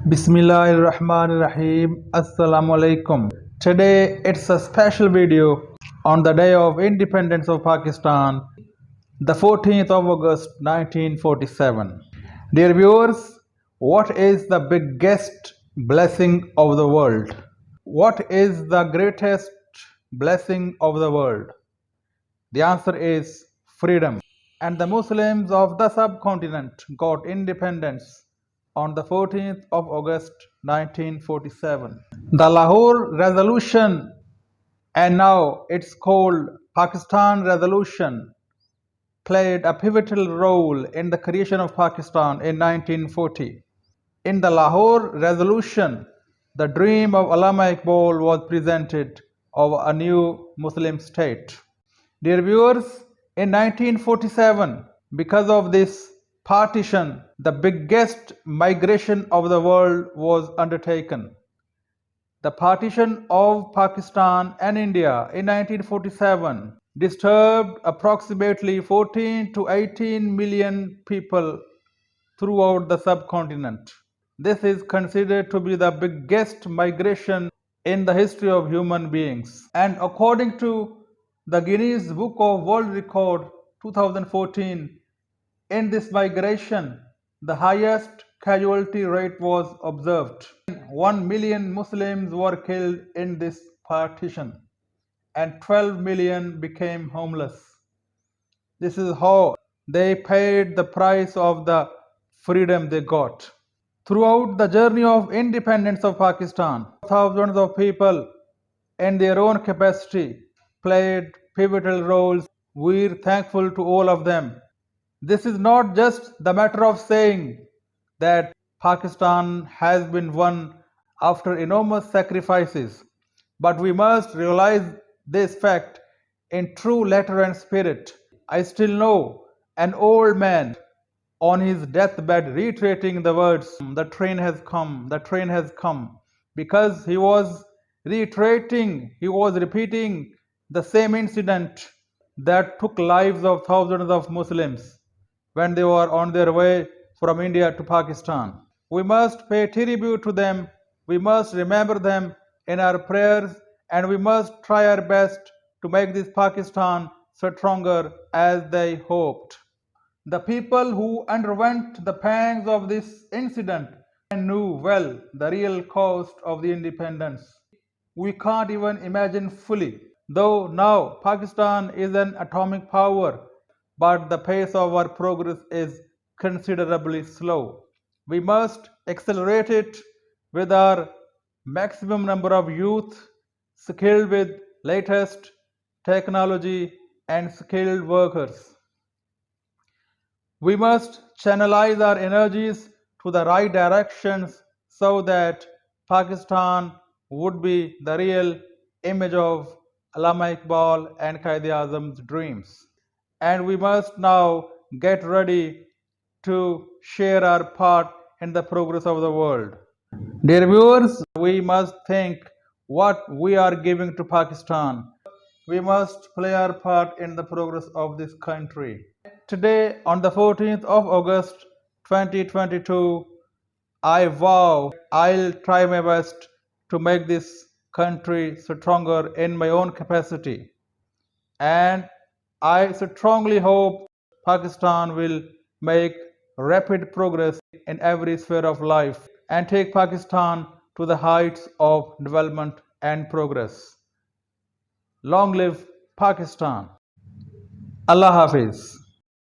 Bismillahirrahmanirrahim. Assalamu alaikum. Today it's a special video on the day of independence of Pakistan, the 14th of August 1947. Dear viewers, what is the biggest blessing of the world? What is the greatest blessing of the world? The answer is freedom. And the Muslims of the subcontinent got independence on the 14th of August 1947. The Lahore Resolution, and now it's called Pakistan Resolution, played a pivotal role in the creation of Pakistan in 1940. In the Lahore Resolution, the dream of Allama Iqbal was presented of a new Muslim state. Dear viewers, in 1947, because of this partition, the biggest migration of the world was undertaken. The partition of Pakistan and India in 1947 disturbed approximately 14 to 18 million people throughout the subcontinent. This is considered to be the biggest migration in the history of human beings. And according to the Guinness Book of World Record 2014, in this migration, the highest casualty rate was observed. 1 million Muslims were killed in this partition and 12 million became homeless. This is how they paid the price of the freedom they got. Throughout the journey of independence of Pakistan, thousands of people in their own capacity played pivotal roles. We're thankful to all of them. This is not just the matter of saying that Pakistan has been won after enormous sacrifices, but we must realize this fact in true letter and spirit. I still know an old man on his deathbed reiterating the words, "The train has come, the train has come," because he was repeating the same incident that took lives of thousands of Muslims when they were on their way from India to Pakistan. We must pay tribute to them, we must remember them in our prayers, and we must try our best to make this Pakistan stronger as they hoped. The people who underwent the pangs of this incident knew well the real cost of the independence. We can't even imagine fully. Though now Pakistan is an atomic power, but the pace of our progress is considerably slow. We must accelerate it with our maximum number of youth skilled with latest technology and skilled workers. We must channelize our energies to the right directions so that Pakistan would be the real image of Allama Iqbal and Qaid Azam's dreams. And we must now get ready to share our part in the progress of the world. Dear viewers, we must think what we are giving to Pakistan. We must play our part in the progress of this country. Today, on the 14th of August 2022, I vow I'll try my best to make this country stronger in my own capacity. And I strongly hope Pakistan will make rapid progress in every sphere of life and take Pakistan to the heights of development and progress. Long live Pakistan. Allah Hafiz.